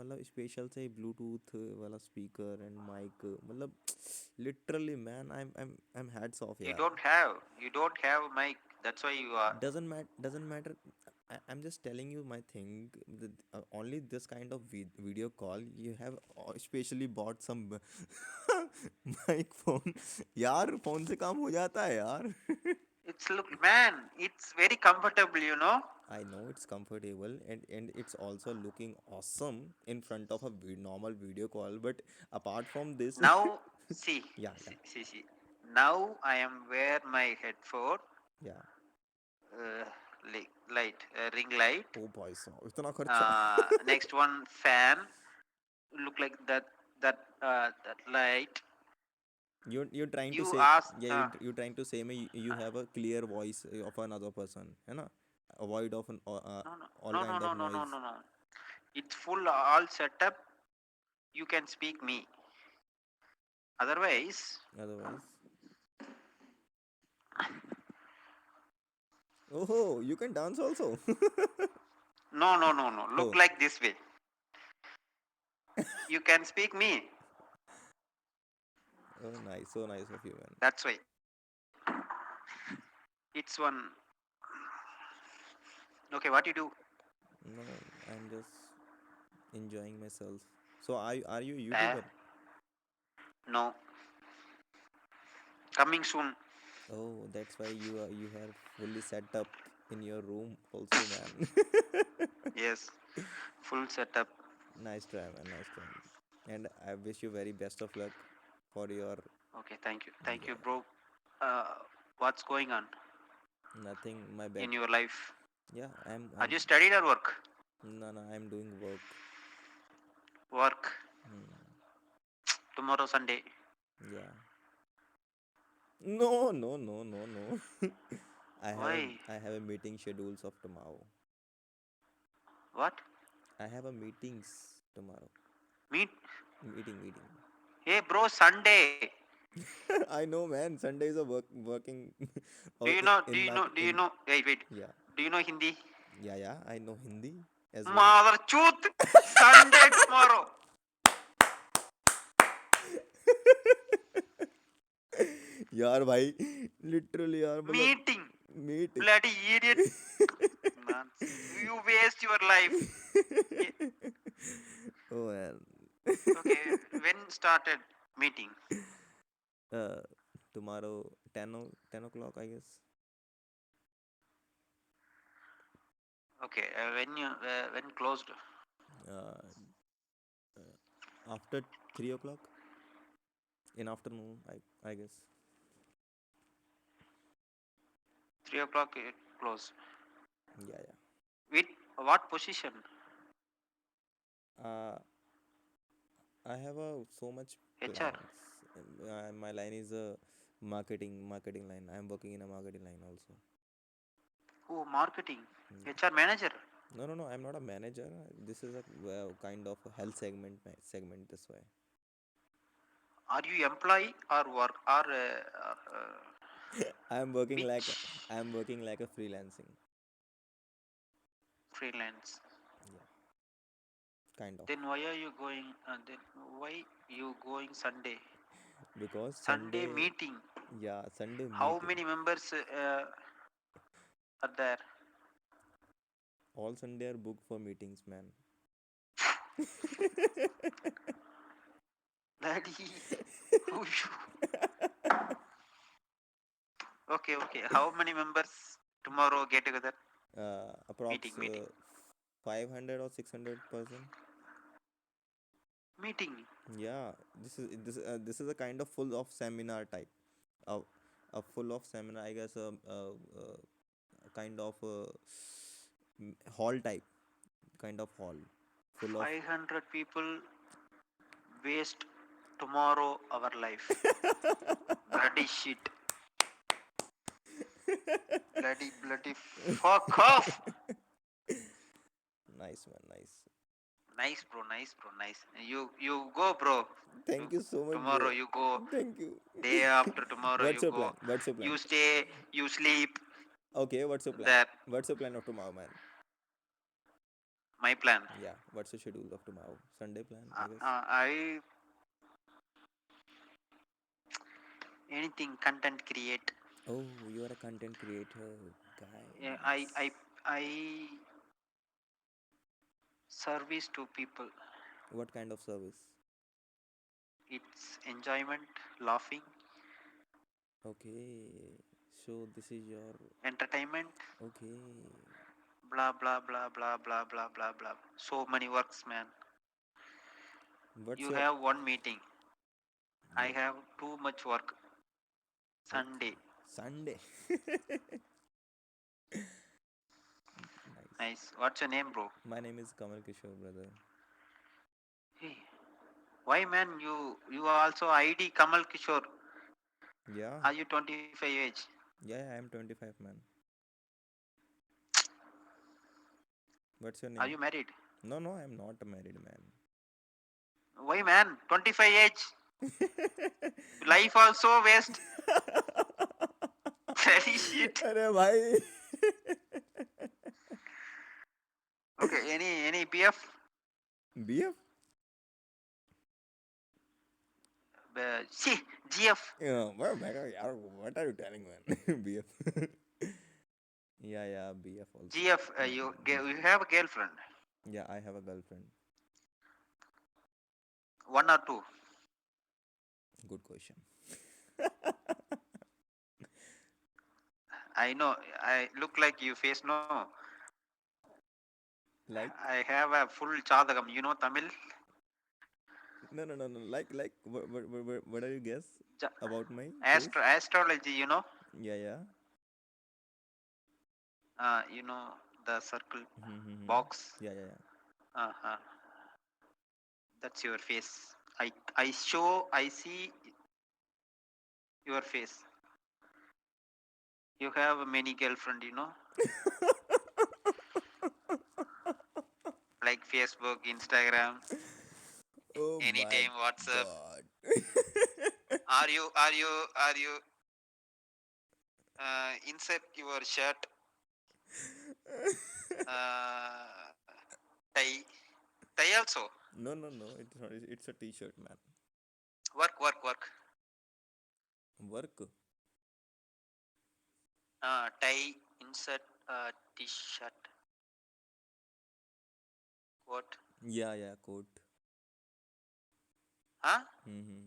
मतलब स्पेशल से ब्लूटूथ वाला स्पीकर एंड माइक, मतलब literally man, I am hats off You यार. don't have. You don't have mic. That's why you are. Doesn't matter. I'm just telling you my thing. Only this kind of video call you have, especially bought some mic phone. यार phone से काम हो जाता है यार. It's look, man. It's very comfortable. You know. I know it's comfortable, and it's also looking awesome in front of a normal video call. But apart from this, Now see, yeah, yeah, see. Now I am wear my headphone. yeah. Uh, light, ring light. Oh boy, so इतना खर्चा. Next one fan. Look like that light. You're trying to You say, ask. yeah, you're trying to say me you have a clear voice of another person, है ना? Avoid of No, no, all no, no, kind no, of no, no, noise. no, no. It's full all setup. You can speak me. Otherwise, Otherwise, oh, you can dance also. no, no, no, no. Look Oh, like this way. You can speak me. oh, nice, so nice of you, man. That's why. It's one. Okay, what you do? No, I'm just enjoying myself. So are you a Uh, YouTuber? no. Coming soon. Oh, that's why you have fully set up in your room also, man. Yes. Full setup. Nice try, man. Nice try. And I wish you very best of luck for your, Okay, thank you. Thank you, yeah, bro. Uh, what's going on nothing. My bad. in your life? Yeah, Are I'm you studied or work? no, I'm doing work. Work. Hmm. Tomorrow Sunday. Yeah. No, no, no, no, no. Why? I have a meeting schedules of tomorrow. What? I have a meetings tomorrow. Meet. Meeting. Hey, bro. Sunday. I know, man. Sunday is a working Do or you know? Do in you my know? Do you in know? Wait, wait. yeah, Do you know Hindi? yeah. I know Hindi as well. Mother truth. Sunday tomorrow. यार भाई, literally यार, मतलब Meeting. Meet. Bloody idiot. Nonsense. You waste your life. Yeah. Oh man. Okay. When started meeting? uh, Tomorrow 10 o'clock, I guess. Okay. When closed? Uh, After 3 o'clock in afternoon, I guess. 3 o'clock it closed. Yeah, yeah. With what position? Uh, I have so much HR. plans. My line is a marketing line. I'm working in a marketing line also. Oh, marketing. Yeah. HR manager. No, no, no. I'm not a manager. This is a kind of a health segment. This way. Are you employee or work or I'm working like which I'm working like a freelancing. freelance? Yeah, kind of. Then why are you going? Then why you going Sunday? Because Sunday Sunday, meeting. yeah, Sunday How meeting. many members are there? All Sunday are booked for meetings, man. Bloody. Who you? Okay, okay. How many members tomorrow get together? Approx Meeting. 500 or 600 person. Meeting. Yeah, this is a kind of full of seminar type. A, a full of seminar, I guess. A kind of hall type, kind of hall, full of. 500 people waste tomorrow our life. Bloody shit. Bloody fuck off. Nice man, nice. Nice, bro. Nice, bro. Nice. You go, bro. Thank you so much, Tomorrow bro. you go. Thank you. Day after tomorrow What's you your plan? go. What's your plan? You stay. You sleep. Okay, what's your plan? That What's your plan of tomorrow, man? My plan. Yeah. What's the schedule of tomorrow? Sunday plan, I guess. I anything content create. Oh, you are a content creator guy. Yeah, Nice. I service to people. What kind of service? It's enjoyment, laughing, Okay. So this is your entertainment, okay. blah blah blah blah blah blah blah blah. So many works, man. What's You your have one meeting. I yeah? have too much work. Okay. Sunday. Sunday. Nice. Nice. What's your name, bro? My name is Kamal Kishore, brother. Hey, why, man? You are also ID Kamal Kishore. Yeah. Are you 25 age? Yeah, I am 25, man. What's your Are name? you married? No, no, I'm not a married man. Why, man? 25 age. Life also waste. Very shit. अरे भाई Okay. Any PF? BF? See, GF. Yeah, what are you telling, man? BF. Yeah, yeah, BF also. GF. Mhm. You have a girlfriend. Yeah, I have a girlfriend. One or two. Good question. I know. I look like you face no. Like, I have a full chadagam. You know Tamil? no, no, no, no. Like, what are you guess Ja- about my face? Astrology. You know. Yeah, yeah. You know the circle Mm-hmm. box. Yeah, yeah, yeah. Uh-huh. That's your face. I see your face. You have many girlfriend, like Facebook, Instagram, Oh my anytime WhatsApp. God. Are you insert your shirt, uh, tie, tie also. No, no, no. It's not. It's a T-shirt, man. Work. Work. Tie, insert t-shirt. What? Yeah, yeah. Coat. Huh? Mm-hmm.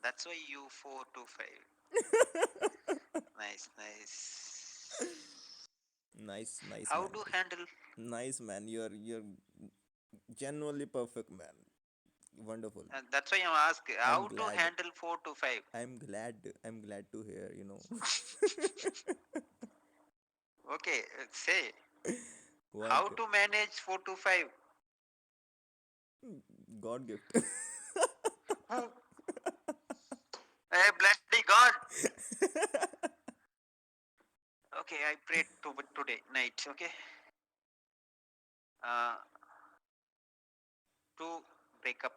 That's why you 4 to 5. Nice. Nice, nice, How man. to handle? Nice, man. You're genuinely perfect, man. Wonderful. That's why I'm asking I'm how to glad. handle 4 to 5. I'm glad to hear. Okay, say What? how to manage 4 to 5. God gift. Hmm. Hey, bloody God. Okay, I prayed today night. Okay, uh, to break up,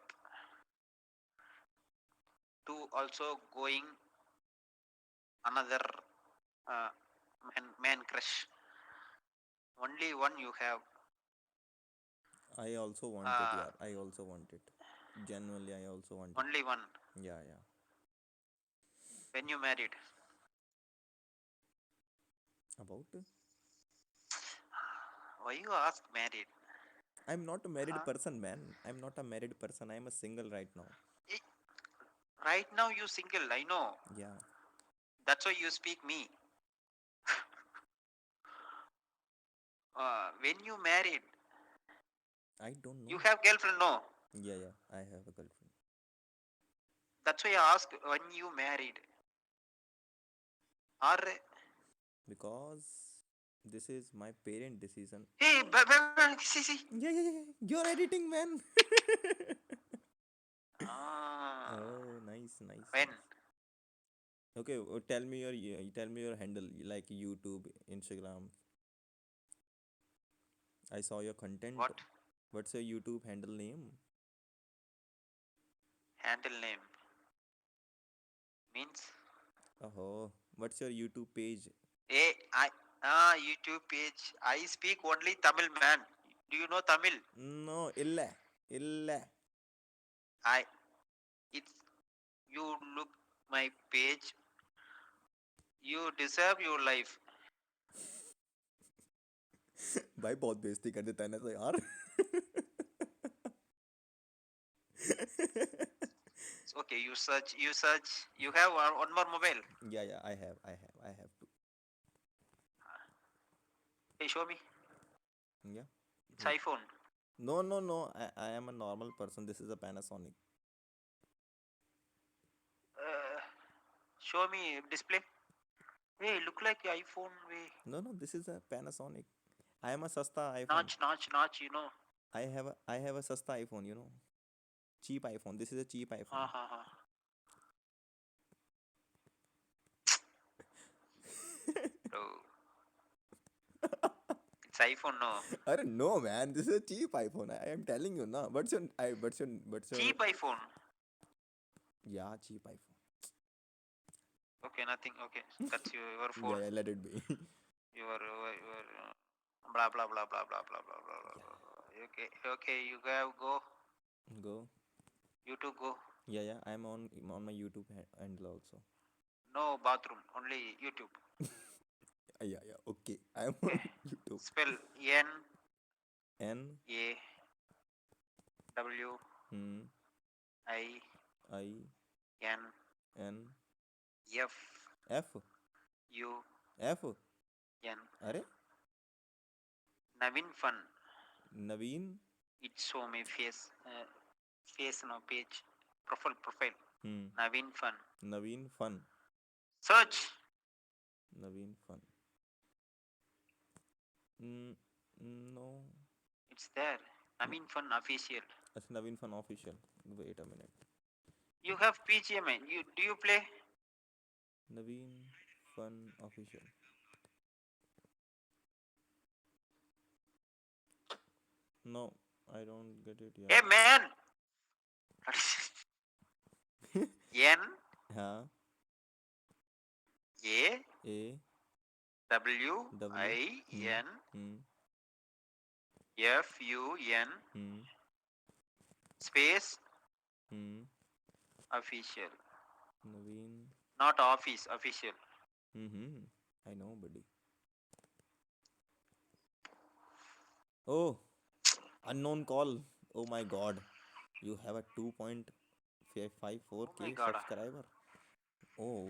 to also going another uh, man crush. Only one you have. I also want it, Uh, yeah. I also want it. Genuinely, I also want it. Only one. Yeah, yeah. When you married. About? Why you ask married? I'm not a married Huh? person, man. I'm not a married person. I'm a single right now. Eh, right now you single. I know. Yeah. That's why you speak me. When you married, I don't you know. have girlfriend. No. Yeah, yeah. I have a girlfriend. That's why I ask when you married. Or Because this is my parent decision. hey, see. Yeah, yeah, yeah. You're editing, man. Ah, Oh, nice, nice, when? nice. Okay, tell me your handle, like YouTube, Instagram. I saw your content. What? What's your YouTube handle name? Handle name means. Oh, what's your YouTube page? YouTube page. I speak only Tamil, man. Do you know Tamil? No, illa. Illa. I. It's you look my page. You deserve your life. भाई बहुत बेइज्जती कर देता है ना तो यार. Okay, you search. You search. You have one more mobile. Yeah, I have to. Hey, show me. Yeah. It's iPhone. No. I am a normal person. This is a Panasonic. Uh, Show me display. Hey, look like iPhone. Way No, this is a Panasonic. I am a sasta iPhone. notch. You know. I have a sasta iPhone. Cheap iPhone. This is a cheap Ha iPhone. ha ha. Oh, it's iPhone. No. No, man. This is a cheap iPhone. I am telling you, no. What's your? Cheap iPhone. Yeah, cheap iPhone. Okay, nothing. Okay, that's your phone. Yeah, let it be. Your blah blah blah blah blah blah blah blah. Yeah, Blah. Okay. You have go. go. YouTube go. Yeah. I'm on my YouTube handle also. No bathroom. Only YouTube. Yeah. Okay. I'm Okay. on YouTube. Spell N N A W hmm, I I N N F F U F. N. अरे Nawinfun. Naveen. It show me face. Face no page. Profile. Hmm. Nawinfun. Naveen fun. Search. Naveen fun. Mm, no. It's there. Nawinfun official. अच्छा नवीन fun official. Wait a minute. You have PGMI. You do you play? Naveen fun official. No, I don't get it. Hey Yeah. man. N हाँ. A A W W. I Hmm. N Hmm. F U N Hmm. space Hmm. official. Naveen. Not office, official. Mm-hmm. I know, buddy. Oh, unknown call. Oh my God. You have a Oh my 2.54k god. subscriber. Oh,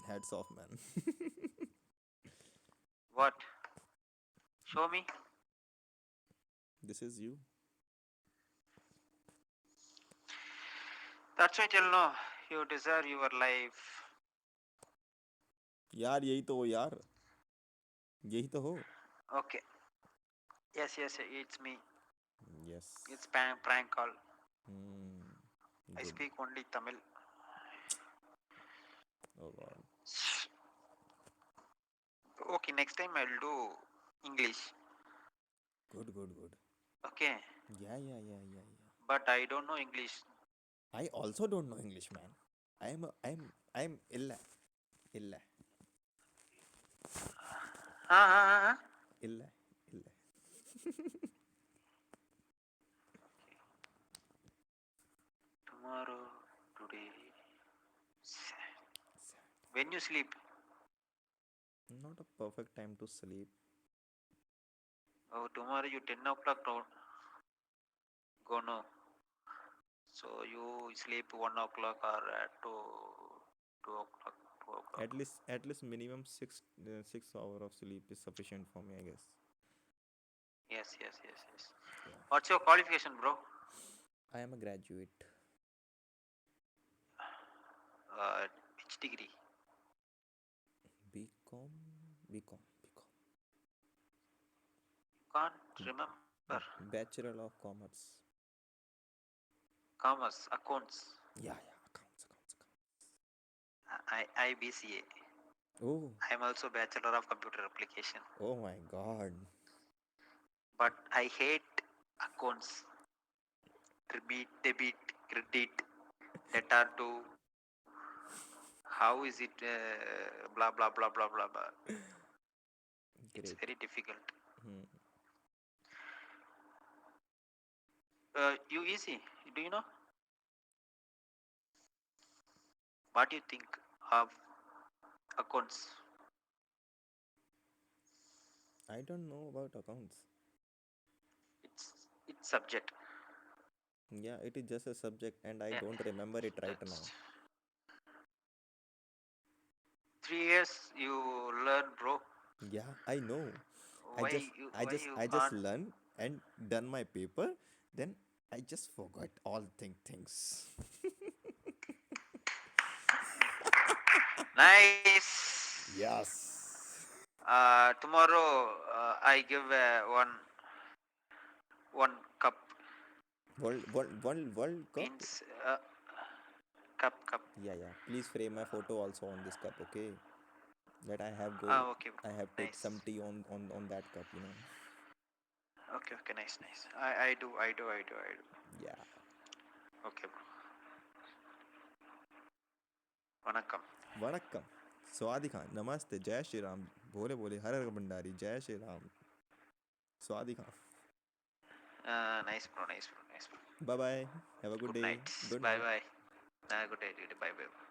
hats off, man. What? Show me. This is you. That's why I tell no. You deserve your life. यार यही तो हो यार. यही तो हो. Okay. Yes, it's me. Yes. It's prank call. Hmm. I Good. speak only Tamil. Oh God. Okay, next time I'll do English. Good. Okay, Yeah. but I don't know English. I also don't know English, man. I'm illa. Illa. Ah. Illa. Tomorrow, today. When you sleep? Not a perfect time to sleep. Oh, tomorrow you 10 o'clock go no. So you sleep 1 o'clock or at 2 o'clock. 2 o'clock. At least minimum 6 hour of sleep is sufficient for me, I guess. Yes. Yeah. What's your qualification, bro? I am a graduate. Which degree? BCom. BCom. Can't remember. Bachelor of Commerce. Commerce, accounts. Yeah. Accounts. IBCA. Oh. I am also Bachelor of Computer Application. Oh my God. But I hate accounts. Debit, credit, data to. How is it? Blah blah blah blah blah blah. It's Great. very difficult. Hmm. You easy. Do you know what you think of accounts? I don't know about accounts. It's it's subject. Yeah, it is just a subject, and I Yeah, don't remember it right now. that's 3 years you learn, bro. Yeah, I know. I Why just, you I why just, you I just can't? learn and done my paper. Then I just forgot all things. Nice. Yes. Tomorrow I give one cup World Cup. means cup. Yeah, yeah. Please frame my photo also on this cup, okay? That Okay, bro. I have take Nice. some tea on that cup, you know. Okay, nice. I do. Yeah. Okay, bro. Vanakkam. Vanakkam. Swadi Khan. Namaste. Jai Shri Ram. Bole bole. Har Har Bhandari. Jai Shri Ram. Swadi Khan. Nice bro. Bye bye. Have a good Good day. night. Good Bye night. bye. Good day. Bye bye.